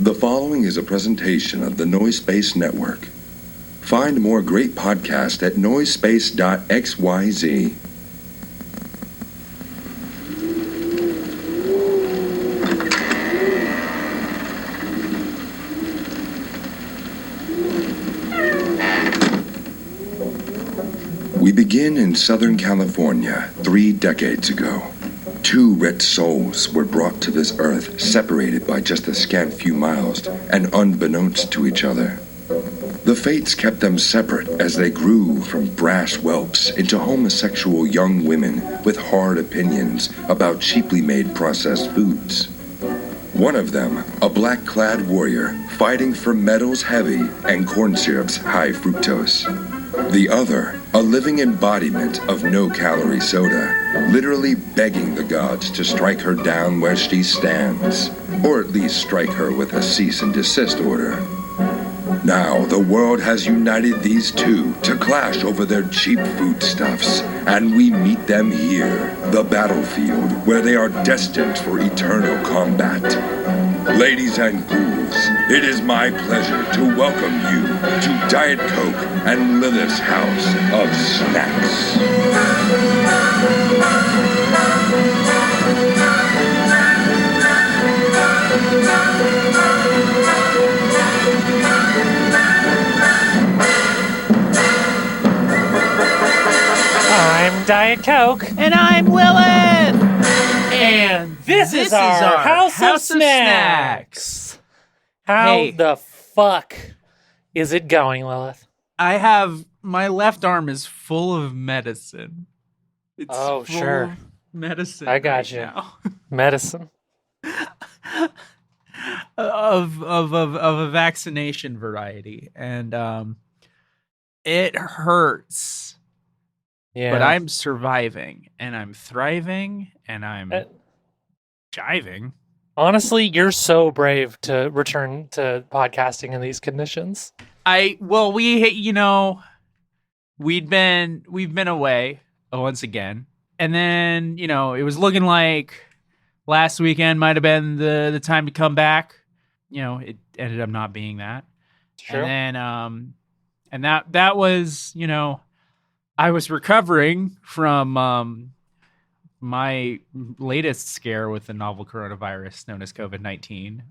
The following is a presentation of the Noise Space Network. Find more great podcasts at noisespace.xyz. We begin in Southern California 3 decades ago. 2 red souls were brought to this earth, separated by just a scant few miles and unbeknownst to each other. The fates kept them separate as they grew from brash whelps into homosexual young women with hard opinions about cheaply made processed foods. One of them, a black-clad warrior, fighting for metals heavy and corn syrups high fructose. The other, a living embodiment of no-calorie soda, literally begging the gods to strike her down where she stands, or at least strike her with a cease and desist order. Now, the world has united these two to clash over their cheap foodstuffs, and we meet them here, the battlefield, where they are destined for eternal combat. Ladies and ghouls, it is my pleasure to welcome you to Jarett Coke and LIlith's House of Snacks. I'm Diet Coke. And I'm Lilith! And this is our House of Snacks. How the fuck is it going, Lilith? My left arm is full of medicine. It's full sure. of medicine. I got right you. now. Medicine. of a vaccination variety. And it hurts. Yeah. But I'm surviving, and I'm thriving, and I'm jiving. Honestly, you're so brave to return to podcasting in these conditions. We've been away once again. And then, it was looking like last weekend might have been the time to come back. It ended up not being that. Sure. And then and that was, I was recovering from my latest scare with the novel coronavirus known as COVID-19,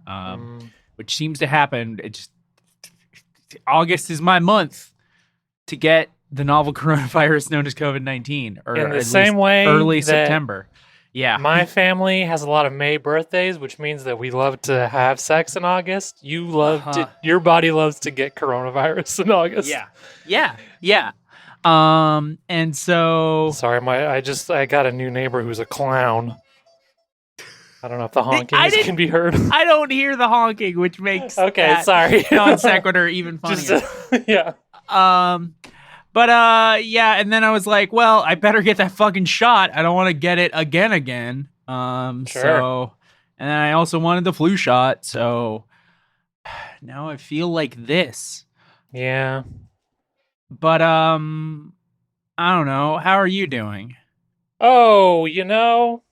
which seems to happen. August is my month to get the novel coronavirus known as COVID-19, or in the same way early September. Yeah, my family has a lot of May birthdays, which means that we love to have sex in August. Your body loves to get coronavirus in August. Yeah. And so sorry, I got a new neighbor who's a clown. I don't know if the honking can be heard. I don't hear the honking, which makes sorry, non sequitur even funnier. Yeah. And then I was like, well, I better get that fucking shot. I don't want to get it again. Sure. So, and then I also wanted the flu shot. So now I feel like this. Yeah. But, I don't know. How are you doing? Oh, we don't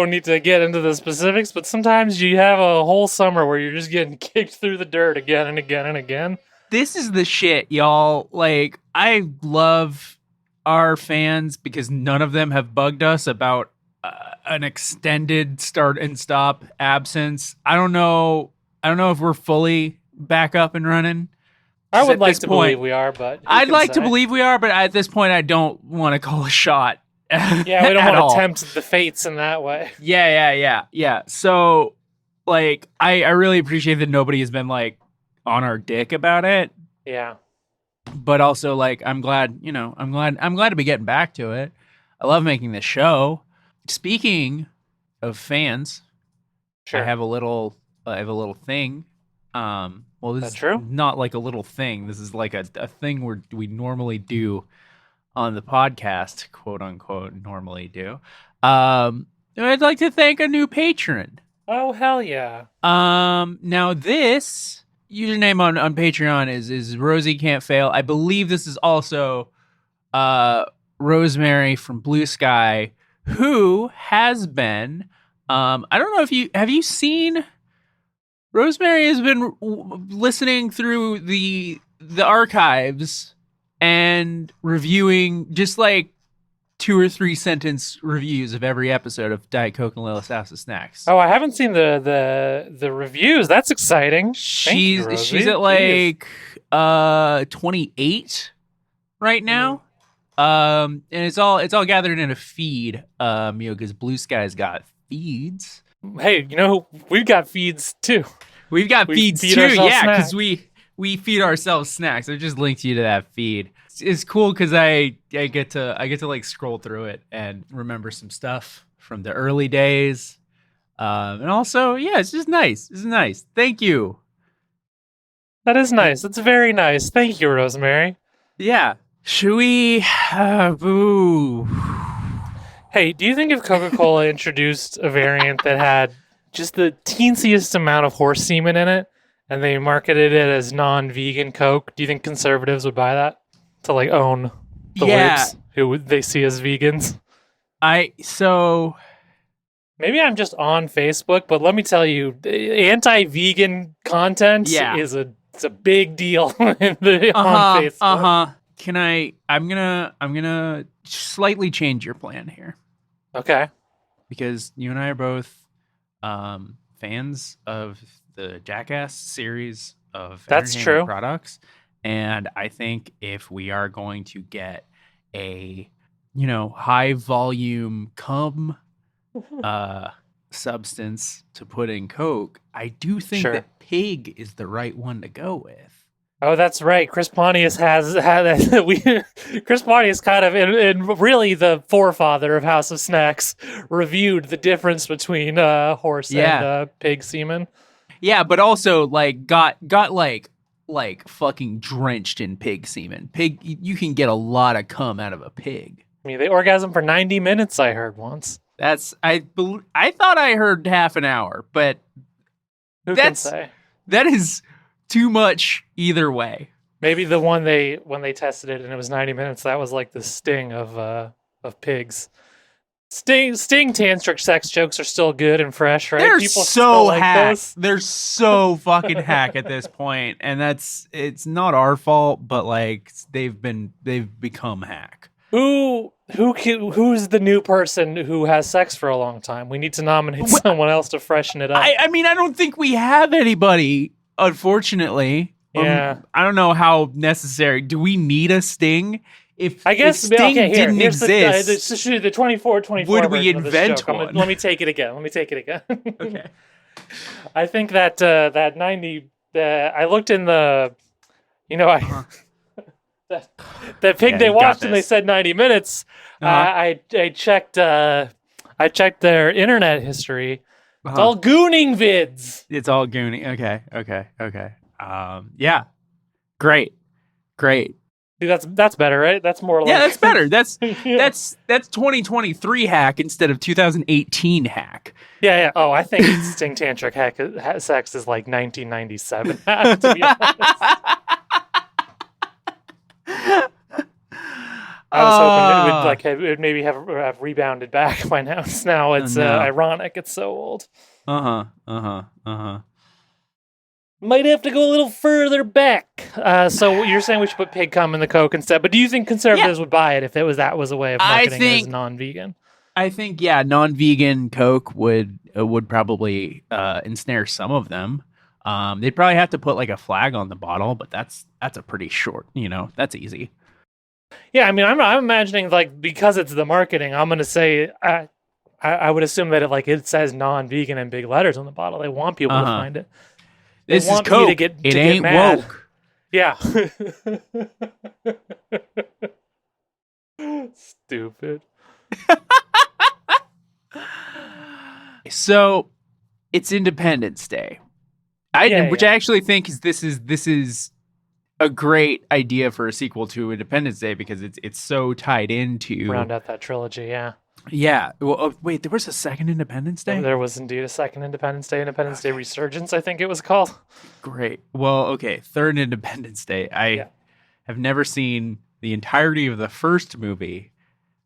need to get into the specifics, but sometimes you have a whole summer where you're just getting kicked through the dirt again and again and again. This is the shit, y'all. Like, I love our fans because none of them have bugged us about an extended start and stop absence. I don't know if we're fully back up and running. I would like to believe we are, but I'd like to believe we are, but at this point, I don't want to call a shot. Yeah, we don't want to tempt the fates in that way. Yeah. So, like, I really appreciate that nobody has been like on our dick about it. Yeah. But also, like, I'm glad to be getting back to it. I love making this show. Speaking of fans, sure. I have a little thing. Well, this That's is true? Not like a little thing. This is like a thing we normally do on the podcast, quote unquote, normally do. I'd like to thank a new patron. Oh, hell yeah. Now this username on Patreon is Rosie Can't Fail. I believe this is also Rosemary from Blue Sky, who has been I don't know if you seen Rosemary has been listening through the archives and reviewing just like 2 or 3 sentence reviews of every episode of Diet Coke and Lilith's House of Snacks. Oh, I haven't seen the reviews. That's exciting. She's at like 28 right now. And it's all gathered in a feed. Because Blue Sky's got feeds. Hey, we've got feeds too. We've got feeds feed too, yeah, snacks. because we feed ourselves snacks. I just linked you to that feed. It's cool because I get to like scroll through it and remember some stuff from the early days. And also, yeah, it's just nice. It's nice. Thank you. That is nice. That's very nice. Thank you, Rosemary. Yeah. Should we? Boo. Hey, do you think if Coca-Cola introduced a variant that had just the teensiest amount of horse semen in it, and they marketed it as non-vegan Coke, do you think conservatives would buy that to like own the libs who they see as vegans? Maybe I'm just on Facebook, but let me tell you, anti-vegan content is a big deal on Facebook. I'm gonna slightly change your plan here. Okay. Because you and I are both fans of the Jackass series of entertainment products. And I think if we are going to get a, high volume cum substance to put in Coke, I do think that pig is the right one to go with. Oh, that's right. Chris Pontius Chris Pontius kind of, and really the forefather of House of Snacks, reviewed the difference between horse and pig semen. Yeah, but also like got like fucking drenched in pig semen. You can get a lot of cum out of a pig. I mean, they orgasm for 90 minutes. I heard once. I thought I heard half an hour, but who can say? That is too much either way. Maybe the one when they tested it and it was 90 minutes, that was like the sting of pigs. Sting tantric sex jokes are still good and fresh, right? They're People so like hack. those. They're so fucking hack at this point, and it's not our fault, but like they've become hack. Who's the new person who has sex for a long time? We need to nominate someone else to freshen it up. I mean, I don't think we have anybody. Unfortunately, I don't know how necessary. Do we need a Sting? If Sting didn't exist, the 24 would we invent one? Let me take it again. Okay. I think that that 90. I looked in the, that pig they watched and they said 90 minutes. I checked. I checked their internet history. It's all gooning vids. It's all gooning. Okay. Yeah. Great. See, that's better, right? That's more like... Yeah, that's better. That's 2023 hack instead of 2018 hack. Yeah. Oh, I think Sting Tantric sex is like 1997 hack, to be honest. I was hoping it would maybe have rebounded back by now. Now it's ironic. It's so old. Might have to go a little further back. So you're saying we should put pig cum in the Coke instead, but do you think conservatives would buy it if that was a way of marketing it as non-vegan? I think non-vegan Coke would probably ensnare some of them. They'd probably have to put like a flag on the bottle, but that's a pretty short. That's easy. Yeah, I mean, I'm imagining like because it's the marketing, I'm gonna say I would assume that it says non-vegan in big letters on the bottle. They want people to find it. This is Coke. It ain't woke. Yeah. Stupid. So it's Independence Day. Which I actually think this is a great idea for a sequel to Independence Day because it's so tied into round out that trilogy. Yeah. Well, wait, there was a second Independence Day? There was indeed a second Independence Day, Day Resurgence, I think it was called. Great. Well, okay, third Independence Day. I have never seen the entirety of the first movie,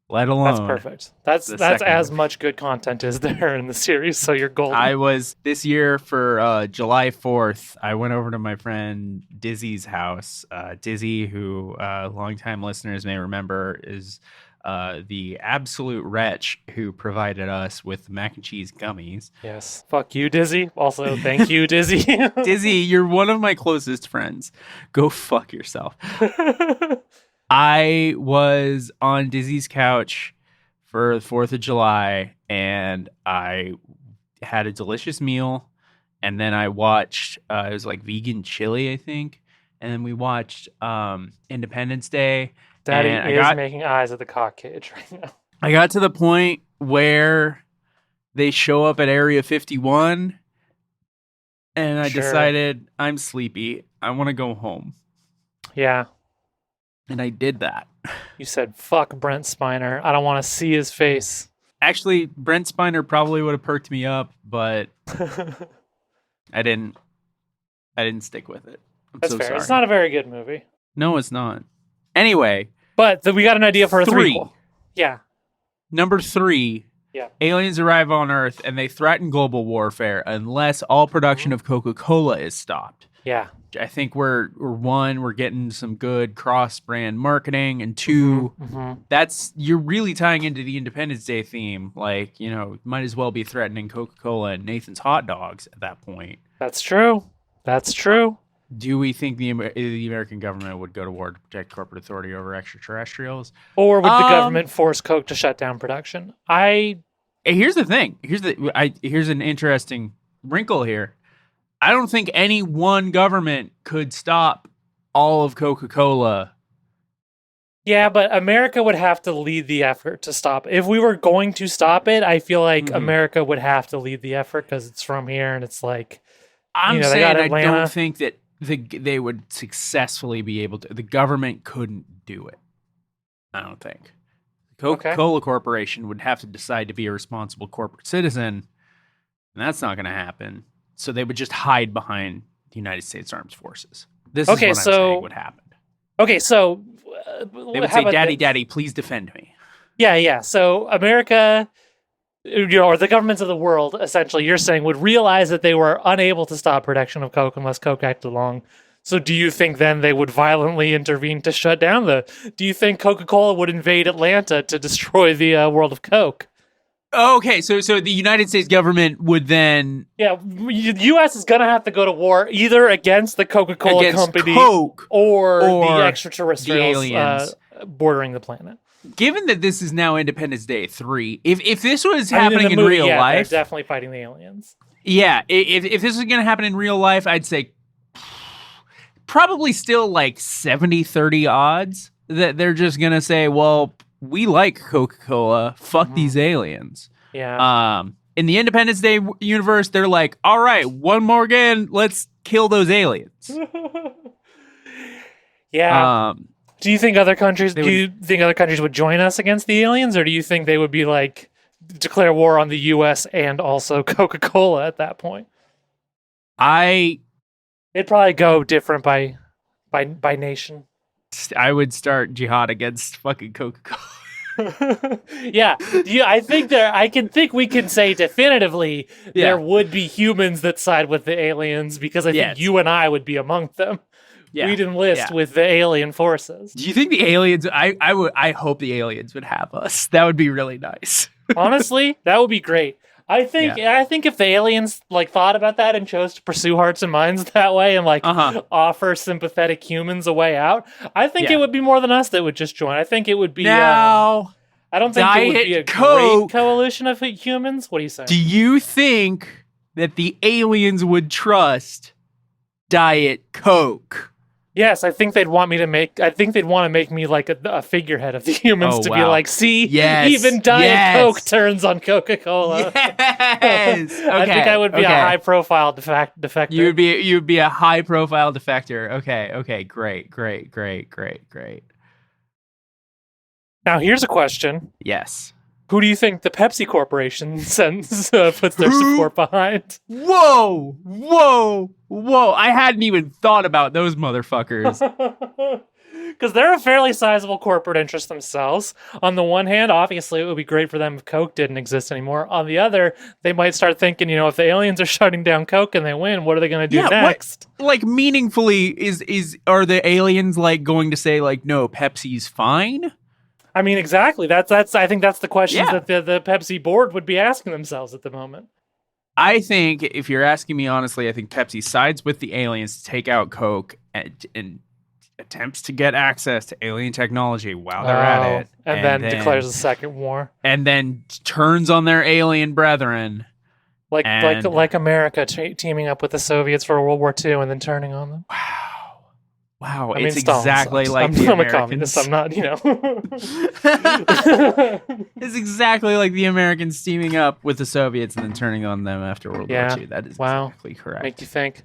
let alone. That's perfect. That's second as movie. much good content as there in the series. So you're golden. I was this year for July 4th. I went over to my friend Dizzy's house. Dizzy, who longtime listeners may remember, is the absolute wretch who provided us with mac and cheese gummies. Yes. Fuck you, Dizzy. Also, thank you, Dizzy. Dizzy, you're one of my closest friends. Go fuck yourself. I was on Dizzy's couch for the 4th of July, and I had a delicious meal, and then I watched, it was like vegan chili, I think, and then we watched Independence Day. Daddy and is making eyes at the cock cage right now. I got to the point where they show up at Area 51, and I decided I'm sleepy. I want to go home. Yeah. And I did that. You said, fuck Brent Spiner. I don't want to see his face. Actually, Brent Spiner probably would have perked me up, but I didn't stick with it. That's so fair. sorry. It's not a very good movie. No, it's not. Anyway. But we got an idea for a 3. threequel. Yeah. Number 3. Yeah. Aliens arrive on Earth and they threaten global warfare unless all production of Coca-Cola is stopped. Yeah. I think we're getting some good cross-brand marketing, and 2, that's you're really tying into the Independence Day theme. Like, might as well be threatening Coca-Cola and Nathan's hot dogs at that point. That's true. That's true. Do we think the American government would go to war to protect corporate authority over extraterrestrials? Or would the government force Coke to shut down production? Here's the thing. Here's an interesting wrinkle here. I don't think any one government could stop all of Coca-Cola. Yeah, but America would have to lead the effort to stop it. If we were going to stop it, I feel like America would have to lead the effort because it's from here and it's like... I'm saying I don't think that they would successfully be able to. The government couldn't do it. I don't think. The Coca-Cola Corporation would have to decide to be a responsible corporate citizen, and that's not going to happen. So they would just hide behind the United States Armed Forces. This is what I'm saying would happen. Okay, so... they would say, Daddy, please defend me. Yeah. So America... or the governments of the world, essentially, you're saying, would realize that they were unable to stop production of Coke unless Coke acted along. So do you think then they would violently intervene to shut down do you think Coca-Cola would invade Atlanta to destroy the world of Coke? Okay, so the United States government would then... Yeah, the U.S. is going to have to go to war either against the Coca-Cola company Coke or the extraterrestrials the aliens. Bordering the planet. Given that this is now Independence Day 3, if this was happening in real life... they're definitely fighting the aliens. Yeah, if this was going to happen in real life, I'd say probably still like 70-30 odds that they're just going to say, well, we like Coca-Cola, fuck these aliens. Yeah. In the Independence Day universe, they're like, all right, one more again, let's kill those aliens. Yeah. Do you think other countries would join us against the aliens, or do you think they would be like declare war on the US and also Coca-Cola at that point? It'd probably go different by nation. I would start jihad against fucking Coca-Cola. Yeah. I think we can say definitively there would be humans that side with the aliens, because I think you and I would be among them. Yeah. We'd enlist with the alien forces. Do you think the aliens... I hope the aliens would have us. That would be really nice. Honestly, that would be great. I think if the aliens thought about that and chose to pursue hearts and minds that way and offer sympathetic humans a way out, I think it would be more than us that would just join. I think it would be... I don't think it would be a great coalition of humans. What do you say? Do you think that the aliens would trust Diet Coke? Yes, I think they'd want me to make... I think they'd want to make me like a figurehead of the humans be like, see? Yes. Even Diet Coke turns on Coca-Cola. Yes! Okay. I think I would be a high-profile defector. You'd be a high-profile defector. Okay. Great. Now, here's a question. Yes. Who do you think the Pepsi Corporation puts their support behind? Whoa! I hadn't even thought about those motherfuckers. Because they're a fairly sizable corporate interest themselves. On the one hand, obviously, it would be great for them if Coke didn't exist anymore. On the other, they might start thinking, if the aliens are shutting down Coke and they win, what are they going to do next? Like, meaningfully, are the aliens like going to say like, no, Pepsi's fine? I mean, exactly. I think that's the questions that the Pepsi board would be asking themselves at the moment. I think, if you're asking me honestly, I think Pepsi sides with the aliens to take out Coke and attempts to get access to alien technology while they're at it. And then declares a second war. And then turns on their alien brethren. Like America teaming up with the Soviets for World War II and then turning on them. Wow, I mean, it's exactly like the I'm Americans. a communist. I'm not, It's exactly like the Americans teaming up with the Soviets and then turning on them after World War II. That is exactly correct. Make you think.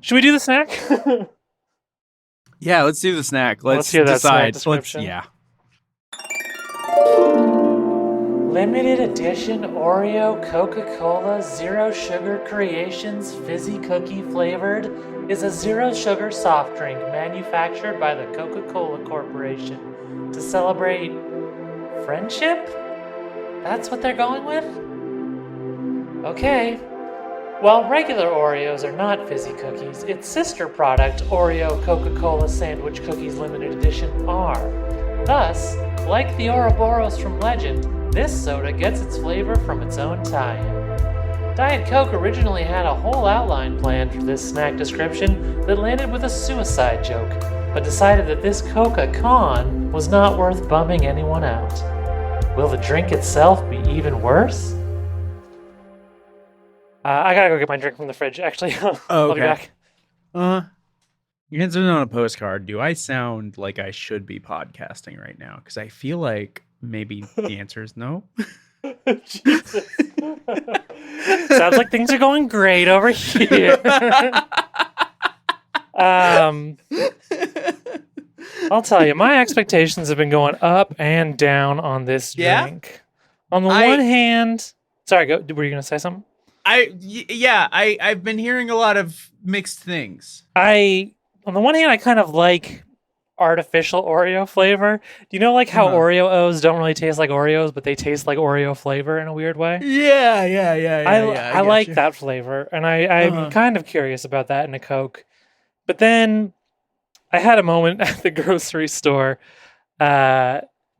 Should we do the snack? Yeah, let's do the snack. Let's hear that decide. Snack description. Yeah. Limited edition Oreo Coca-Cola Zero Sugar Creations Fizzy Cookie Flavored is a zero sugar soft drink manufactured by the Coca-Cola Corporation to celebrate friendship? That's what they're going with? Okay. While regular Oreos are not fizzy cookies, its sister product, Oreo Coca-Cola Sandwich Cookies Limited Edition, are. Thus, like the Ouroboros from Legend, this soda gets its flavor from its own tie-in. Diet Coke originally had a whole outline planned for this snack description that landed with a suicide joke, but decided that this Coca-Con was not worth bumming anyone out. Will the drink itself be even worse? I gotta go get my drink from the fridge, actually. I'll be back. You're answering on a postcard. Do I sound like I should be podcasting right now? Because I feel like maybe the answer is no. Jesus. Sounds like things are going great over here. I'll tell you, my expectations have been going up and down on this drink. On the one hand, sorry, were you going to say something? I've been hearing a lot of mixed things. On the one hand, I kind of like artificial Oreo flavor. Do you know like how Oreo O's don't really taste like Oreos, but they taste like Oreo flavor in a weird way? Yeah. I like that flavor, and I'm kind of curious about that in a Coke. But then I had a moment at the grocery store.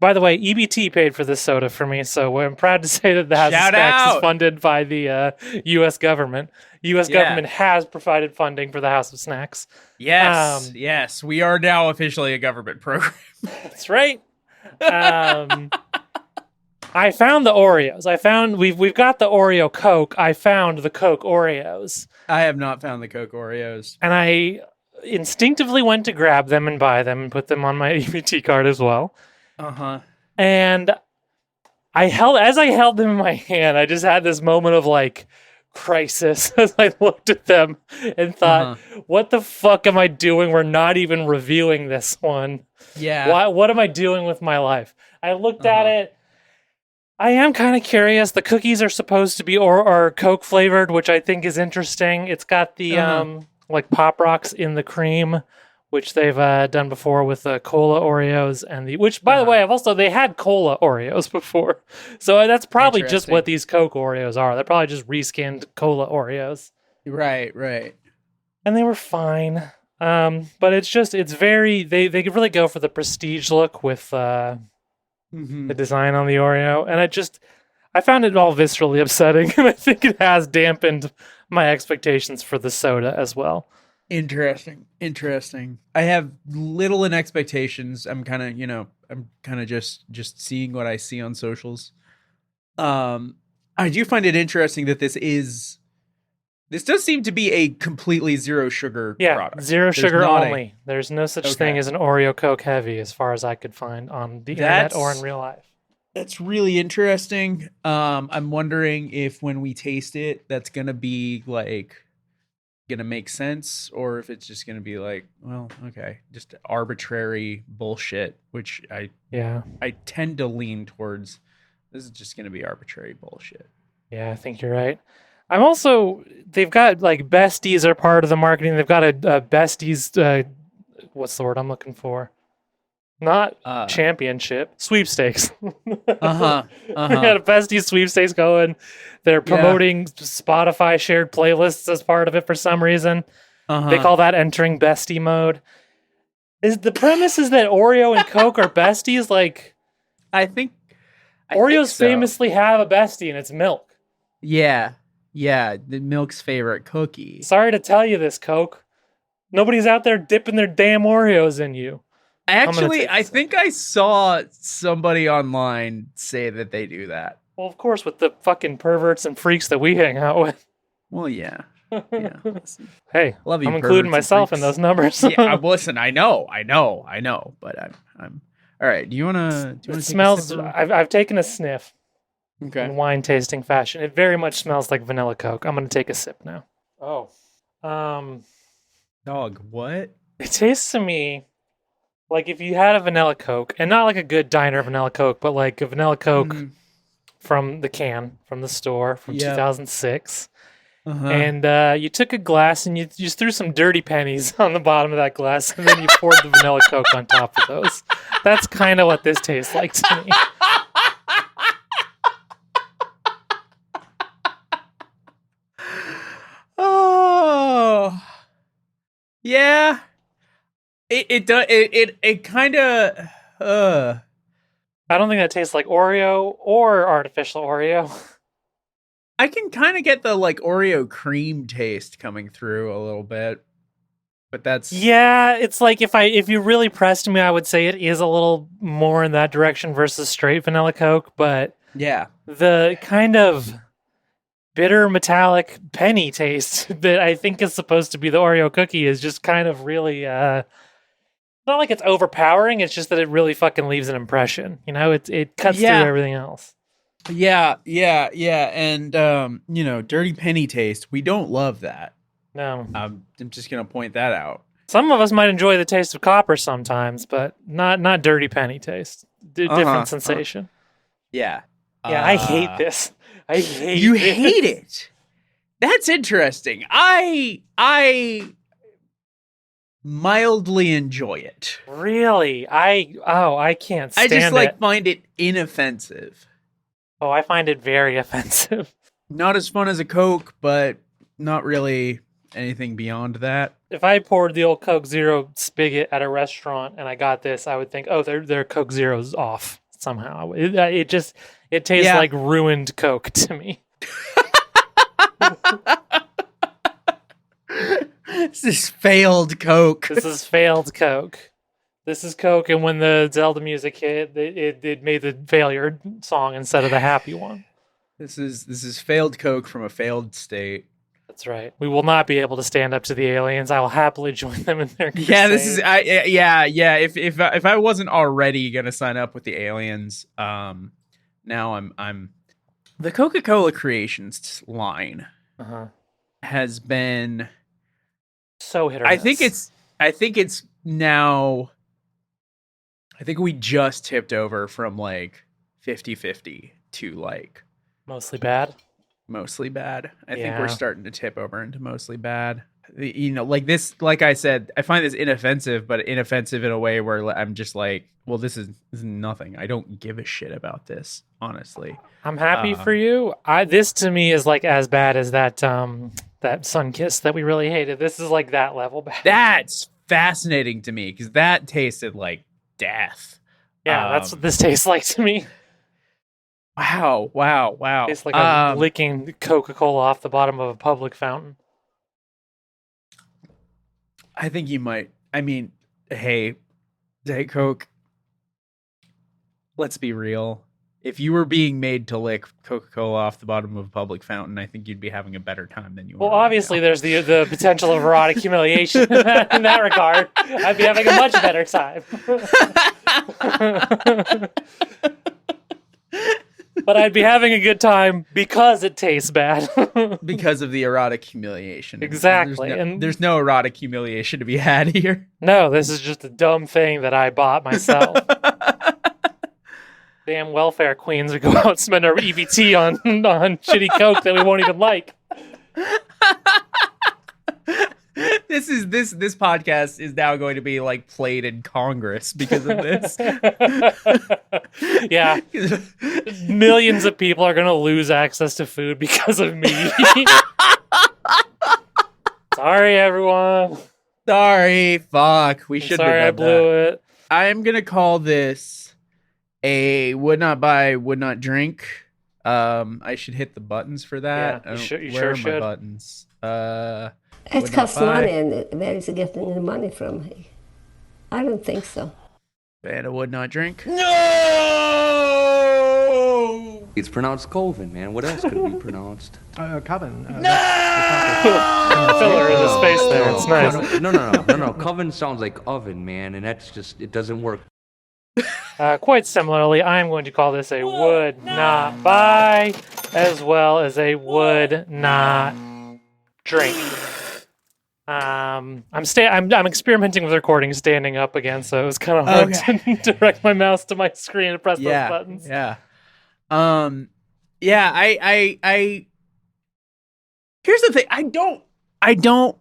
By the way, EBT paid for this soda for me, so I'm proud to say that the House of Snacks is funded by the U.S. government. U.S. government has provided funding for the House of Snacks. Yes, we are now officially a government program. That's right. I found the Oreos. We've got the Oreo Coke. I found the Coke Oreos. I have not found the Coke Oreos, and I instinctively went to grab them and buy them and put them on my EBT card as well. And as I held them in my hand, I just had this moment of like crisis as I looked at them and thought, what the fuck am I doing? We're not even reviewing this one. Yeah. What am I doing with my life? I looked at it. I am kind of curious. The cookies are supposed to be or Coke flavored, which I think is interesting. It's got the like Pop Rocks in the cream, which they've done before with the Cola Oreos which, by the way, they had Cola Oreos before. So that's probably just what these Coke Oreos are. They're probably just reskinned Cola Oreos. Right. And they were fine. But it's very, they really go for the prestige look with the design on the Oreo. And I found it all viscerally upsetting. And I think it has dampened my expectations for the soda as well. Interesting. I have little in expectations. I'm kind of just seeing what I see on socials. I do find it interesting that this does seem to be a completely zero sugar product. Zero sugar only. There's no such thing as an Oreo Coke Heavy as far as I could find on the internet or in real life. That's really interesting. I'm wondering if when we taste it, that's going to be like gonna make sense, or if it's just gonna be like, well, okay, just arbitrary bullshit, which I tend to lean towards. This is just gonna be arbitrary bullshit. Yeah, I think you're right. They've got like besties are part of the marketing. They've got a besties what's the word I'm looking for? Not championship, sweepstakes. They had a bestie sweepstakes going. They're promoting Spotify shared playlists as part of it for some reason. They call that entering bestie mode. Is the premise is that Oreo and Coke are besties? Like, I think Oreos famously have a bestie, and it's milk. Yeah, the milk's favorite cookie. Sorry to tell you this, Coke. Nobody's out there dipping their damn Oreos in you. Actually, I think I saw somebody online say that they do that. Well, of course, with the fucking perverts and freaks that we hang out with. Well, yeah. Hey, love you, I'm including myself in those numbers. Listen, I know, but I'm all right. Do you wanna? It smells. I've taken a sniff. Okay. In wine tasting fashion, it very much smells like vanilla Coke. I'm gonna take a sip now. Oh, dog, what? It tastes to me like if you had a vanilla Coke, and not like a good diner vanilla Coke, but like a vanilla Coke from the can, from the store, from 2006. And you took a glass and you just threw some dirty pennies on the bottom of that glass, and then you poured the vanilla Coke on top of those. That's kind of what this tastes like to me. Oh, yeah. It does. It kind of. I don't think that tastes like Oreo or artificial Oreo. I can kind of get the like Oreo cream taste coming through a little bit, but that's it's like if you really pressed me, I would say it is a little more in that direction versus straight vanilla Coke. But the kind of bitter metallic penny taste that I think is supposed to be the Oreo cookie is just kind of really not like it's overpowering. It's just that it really fucking leaves an impression. You know, it cuts through everything else. Yeah. And, dirty penny taste. We don't love that. No. I'm just going to point that out. Some of us might enjoy the taste of copper sometimes, but not dirty penny taste. Different sensation. Yeah. Yeah, I hate this. I hate You this. hate it? That's interesting. I mildly enjoy it. Really? I can't stand it. I just find it inoffensive. Oh, I find it very offensive. Not as fun as a Coke, but not really anything beyond that. If I poured the old Coke Zero spigot at a restaurant and I got this, I would think, oh, their Coke Zero's off somehow. It tastes like ruined Coke to me. This is failed Coke. This is failed Coke. This is Coke, and when the Zelda music hit, it made the failure song instead of the happy one. This is failed Coke from a failed state. That's right. We will not be able to stand up to the aliens. I will happily join them in their crusade. Yeah, this is If I wasn't already gonna sign up with the aliens, now I'm the Coca-Cola Creations line has been so hit or miss. I think we just tipped over from like 50-50 to like mostly bad. I think we're starting to tip over into mostly bad. Like I said, I find this inoffensive, but inoffensive in a way where I'm just like, well, this is nothing. I don't give a shit about this, honestly. I'm happy for you. This to me is like as bad as that Sunkiss that we really hated. This is like that level bad. That's fascinating to me because that tasted like death. Yeah, that's what this tastes like to me. Wow. It's like I'm licking Coca-Cola off the bottom of a public fountain. I think you might. I mean, hey, Coke, let's be real. If you were being made to lick Coca-Cola off the bottom of a public fountain, I think you'd be having a better time than you are. Well, obviously, there's the potential of erotic humiliation in that regard. I'd be having a much better time. But I'd be having a good time because it tastes bad. Because of the erotic humiliation. Exactly. There's no erotic humiliation to be had here. No, this is just a dumb thing that I bought myself. Damn welfare queens would go out and spend our EBT on shitty Coke that we won't even like. this podcast is now going to be like played in Congress because of this. Yeah. Millions of people are going to lose access to food because of me. Sorry, everyone. Sorry, fuck. We should. Sorry, I blew it. I am gonna call this a would not buy, would not drink. I should hit the buttons for that. Yeah, you where sure are should. my buttons? It costs money, and where is he getting the money from? I don't think so. And a would not drink. No! It's pronounced Colvin, man. What else could it be pronounced? Coven. Filler in the space there. It's nice. No. Coven sounds like oven, man, and that's just, it doesn't work. Quite similarly, I'm going to call this a would not buy, as well as a would not drink. I'm experimenting with recording standing up again, so it was kind of hard to direct my mouse to my screen and press those buttons. Yeah. I here's the thing. I don't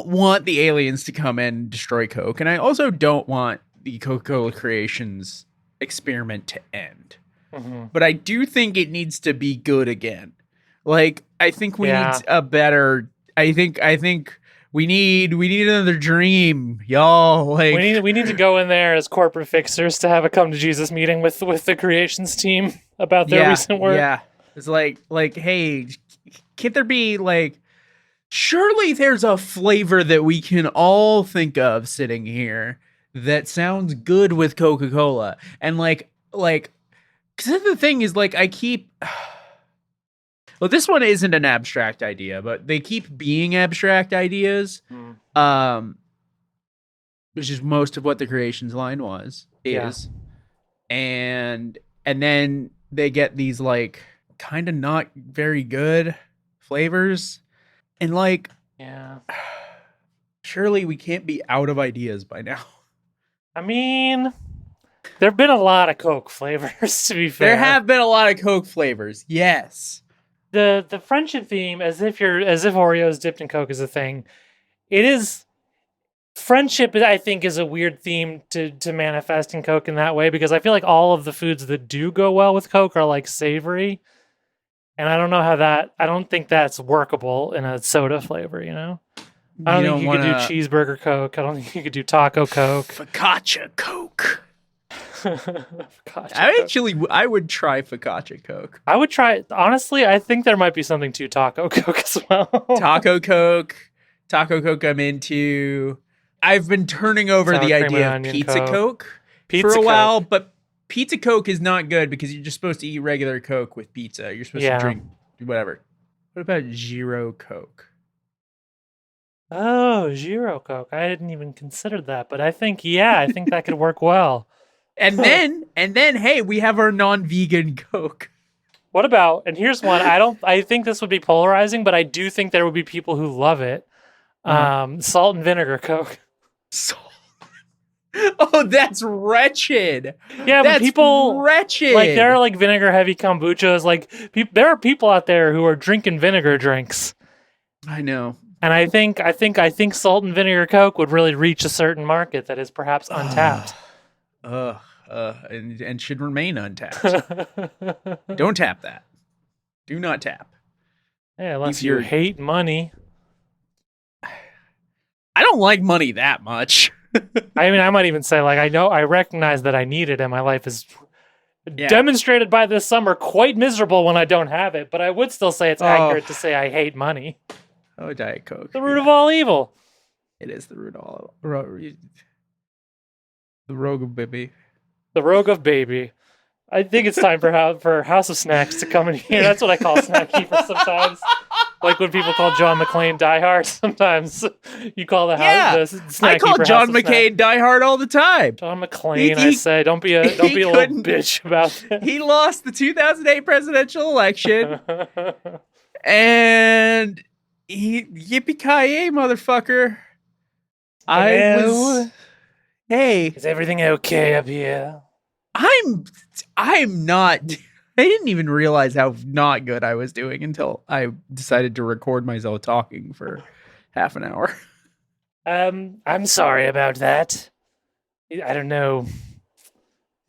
want the aliens to come in and destroy Coke, and I also don't want the Coca-Cola Creations experiment to end. Mm-hmm. But I do think it needs to be good again. Like, I think we need a better. I think we need another dream, y'all. Like, we need to go in there as corporate fixers to have a come to Jesus meeting with the Creations team about their recent work. Yeah, it's like, hey, can't there be like? Surely there's a flavor that we can all think of sitting here that sounds good with Coca-Cola. And like, because the thing is, like, I keep, well, this one isn't an abstract idea, but they keep being abstract ideas, which is most of what the Creations line is. And then they get these like kind of not very good flavors. And like, surely we can't be out of ideas by now. I mean, there have been a lot of Coke flavors, to be fair. There have been a lot of Coke flavors, yes. The friendship theme, as if Oreos dipped in Coke is a thing, it is. Friendship, I think, is a weird theme to manifest in Coke in that way, because I feel like all of the foods that do go well with Coke are like savory. And I don't know I don't think that's workable in a soda flavor, you know? I don't think you could do cheeseburger Coke. I don't think you could do taco Coke. Focaccia Coke. Focaccia I would try Focaccia Coke. I would try, honestly, I think there might be something to taco Coke as well. Taco Coke I'm into. I've been turning over the idea of Pizza Coke for a while, but Pizza Coke is not good because you're just supposed to eat regular Coke with pizza. You're supposed to drink whatever. What about Zero Coke? Oh, Zero Coke. I didn't even consider that, but I think that could work well. And then, hey, we have our non-vegan Coke. What about, and here's one, I think this would be polarizing, but I do think there would be people who love it. Salt and vinegar Coke. Oh, that's wretched. Yeah, but people wretched. Like, there are like vinegar heavy kombuchas. Like, there are people out there who are drinking vinegar drinks. I know. And I think salt and vinegar Coke would really reach a certain market that is perhaps untapped. And should remain untapped. Don't tap that. Do not tap. Yeah, unless you hate money. I don't like money that much. I mean, I might even say, like, I recognize that I need it, and my life is demonstrated by this summer quite miserable when I don't have it, but I would still say it's accurate to say I hate money. Oh, Diet Coke. The root of all evil. It is the root of all the rogue of baby. The rogue of baby. I think it's time for House of Snacks to come in here. That's what I call Snack Keeper sometimes. Like when people call John McClane Die Hard, sometimes you call the house. The Snack I call Keeper John McClane Die Hard all the time. John McClane, I say, don't be a little bitch about it. He lost the 2008 presidential election, and yippee-ki-yay, motherfucker! Hey, is everything okay up here? I'm not. I didn't even realize how not good I was doing until I decided to record myself talking for half an hour. I'm sorry about that. I don't know.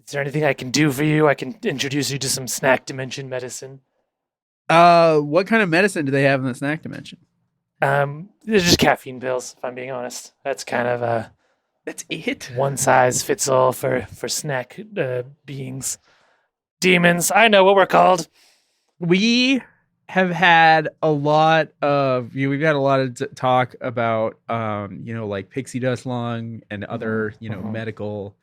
Is there anything I can do for you? I can introduce you to some snack dimension medicine. What kind of medicine do they have in the snack dimension? They're just caffeine pills, if I'm being honest. That's kind of That's it. one size fits all for snack beings. Demons, I know what we're called. We have had a lot of we've got a lot of talk about like pixie dust lung and other medical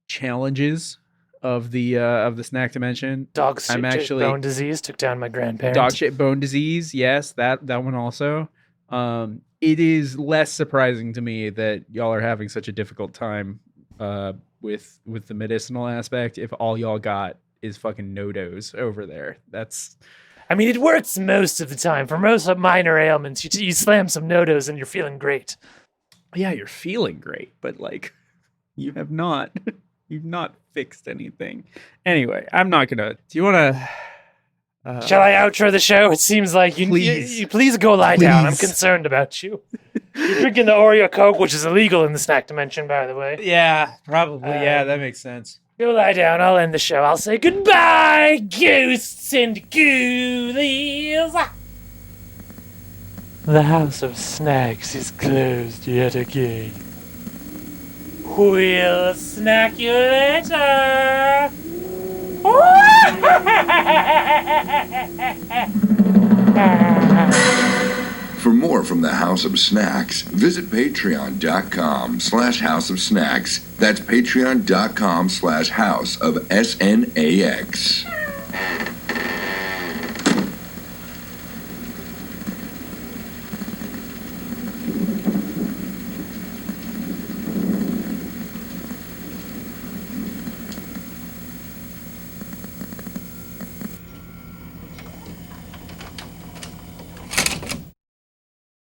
challenges of the snack dimension. Dog-shaped bone disease took down my grandparents. Dog-shaped bone disease, yes, that one also. It is less surprising to me that y'all are having such a difficult time with the medicinal aspect if all y'all got is fucking no-dos over there. I mean, it works most of the time. For most minor ailments, you slam some no-dos and you're feeling great. Yeah, you're feeling great, but like you've not fixed anything. Anyway, I'm not gonna. Do you want to? Shall I outro the show? It seems like you please go lie down. I'm concerned about you. You're drinking the Oreo Coke, which is illegal in the snack dimension, by the way. Yeah, probably. Yeah, that makes sense. Go lie down. I'll end the show. I'll say goodbye, ghosts and ghoulies. The House of Snacks is closed yet again. We'll snack you later. For more from the House of Snacks, visit patreon.com/House of Snacks. That's patreon.com/House of SNAX.